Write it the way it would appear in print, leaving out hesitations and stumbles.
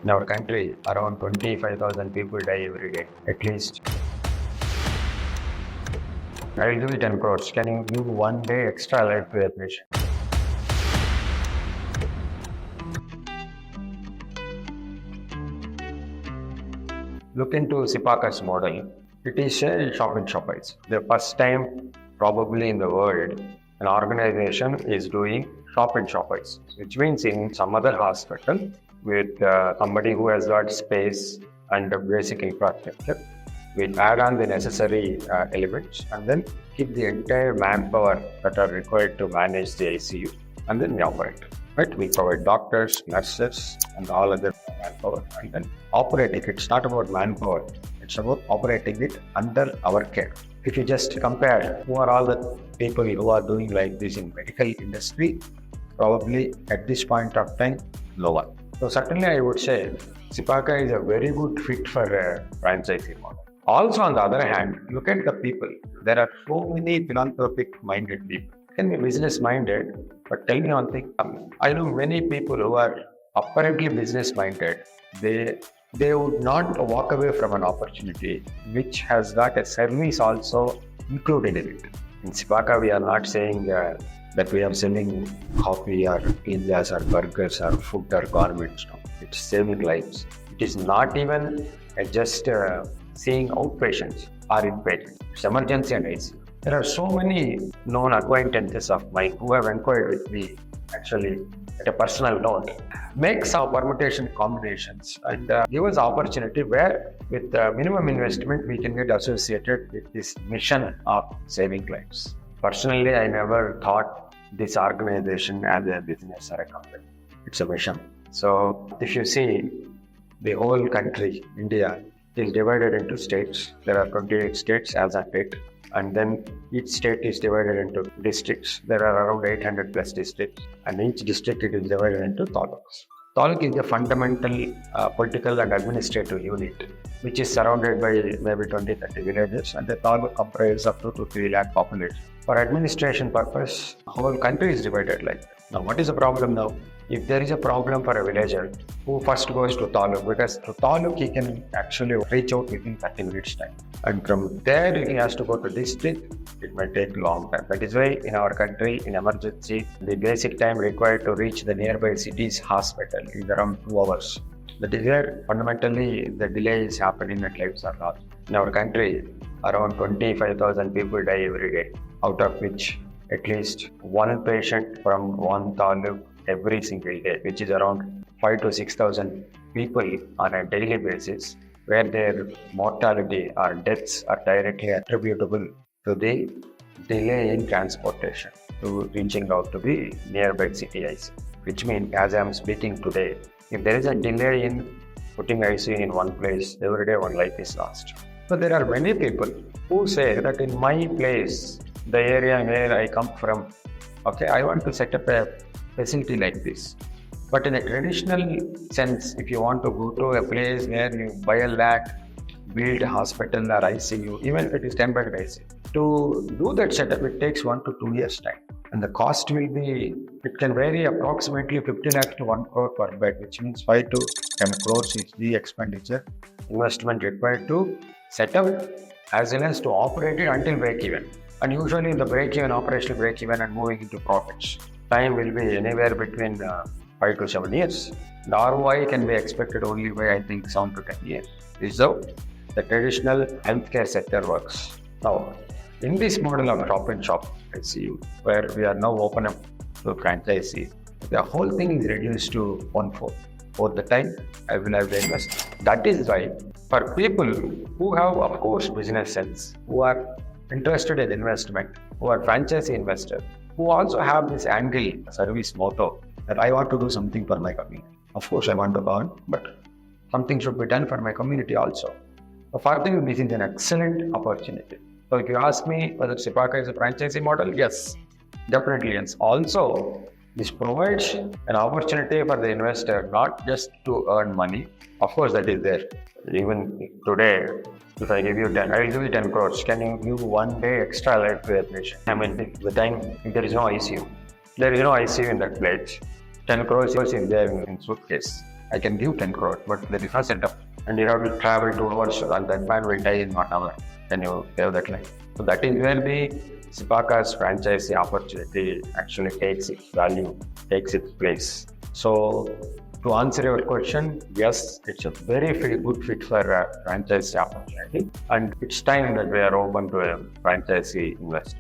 In our country, around 25,000 people die every day, at least. I will give you 10 crores. Can you give one day extra life to a patient? Look into CIPACA's model. It is a shop-in-shop. The first time probably in the world an organization is doing shop-in-shop, which means in some other hospital with somebody who has got space and the basic infrastructure, we add on the necessary elements and then keep the entire manpower that are required to manage the ICU, and then we operate. Right? We provide doctors, nurses, and all other manpower, and then operating. It's not about manpower, it's about operating it under our care. If you just compare who are all the people who are doing like this in medical industry, probably at this point of time, no one. So certainly I would say CIPACA is a very good fit for a franchisee model. Also on the other hand, look at the people. There are so many philanthropic minded people. Can be business minded, but tell me one thing. I know many people who are apparently business minded. They would not walk away from an opportunity which has got a service also included in it. In CIPACA, we are not saying that we are selling coffee or pizzas or burgers or food or garments. No. It's saving lives. It is not even just seeing outpatients or inpatients. It's emergency and ICU. There are so many known acquaintances of mine who have inquired with me actually at a personal note. Make some permutation combinations and give us opportunity where with minimum investment we can get associated with this mission of saving lives. Personally, I never thought this organization as a business or a company. It's a mission. So if you see the whole country, India, is divided into states. There are 28 states as of date. And then each state is divided into districts. There are around 800 plus districts, and each district it is divided into taluks. Taluk is a fundamental political and administrative unit which is surrounded by maybe 20-30 villages, and the taluk comprises of 2 to 3 lakh population. For administration purpose, whole country is divided like that. Now what is the problem now? If there is a problem for a villager, who first goes to taluk? Because to taluk he can actually reach out within 30 minutes time. And from there he has to go to district, it may take long time. That is why in our country, in emergency, the basic time required to reach the nearby city's hospital is around 2 hours. That is where fundamentally the delay is happening and lives are lost. In our country, around 25,000 people die every day, out of which at least one patient from one taluk every single day, which is around 5,000 to 6,000 people on a daily basis, where their mortality or deaths are directly attributable to the delay in transportation to reaching out to the nearby city ICU. Which means, as I am speaking today, if there is a delay in putting ICU in one place, every day one life is lost. So there are many people who say that in my place, the area where I come from, okay, I want to set up a facility like this. But in a traditional sense, if you want to go to a place where you buy a land, build a hospital or ICU, even if it is 10-bed ICU, to do that setup, it takes 1 to 2 years time. And the cost will be, it can vary approximately 50 lakhs to 1 crore per bed, which means 5 to 10 crores is the expenditure, investment required to set up as well as to operate it until break even. And usually the break even, operational break even and moving into profits, time will be anywhere between 5 to 7 years. The ROI can be expected only by, I think, 7 to 10 years. This is how the traditional healthcare sector works. Now, in this model of shop-in-shop ICU, where we are now open up to franchisee, the whole thing is reduced to 1/4. For the time, I will have to invest. That is why, for people who have, of course, business sense, who are interested in investment, who are franchisee investors, who also have this angle, service motto, that I want to do something for my community. Of course, I want to earn, but something should be done for my community also. So for them, this is an excellent opportunity. So if you ask me whether CIPACA is a franchisee model, yes, definitely yes. Also, this provides an opportunity for the investor not just to earn money. Of course, that is there. Even today, if I give you 10, I will give you 10 crores. Can you give one day extra life to a patient? I mean, the time if there is no ICU. There is no ICU in that place. 10 crores is there in suitcase. I can give 10 crore, but there is no setup. And you have to travel 2 hours, and that man will die in 1 hour. Can you have that line? So that is where the CIPACA's franchisee opportunity actually takes its value, takes its place. So to answer your question, yes, it's a very good fit for a franchisee opportunity, and it's time that we are open to a franchisee investor.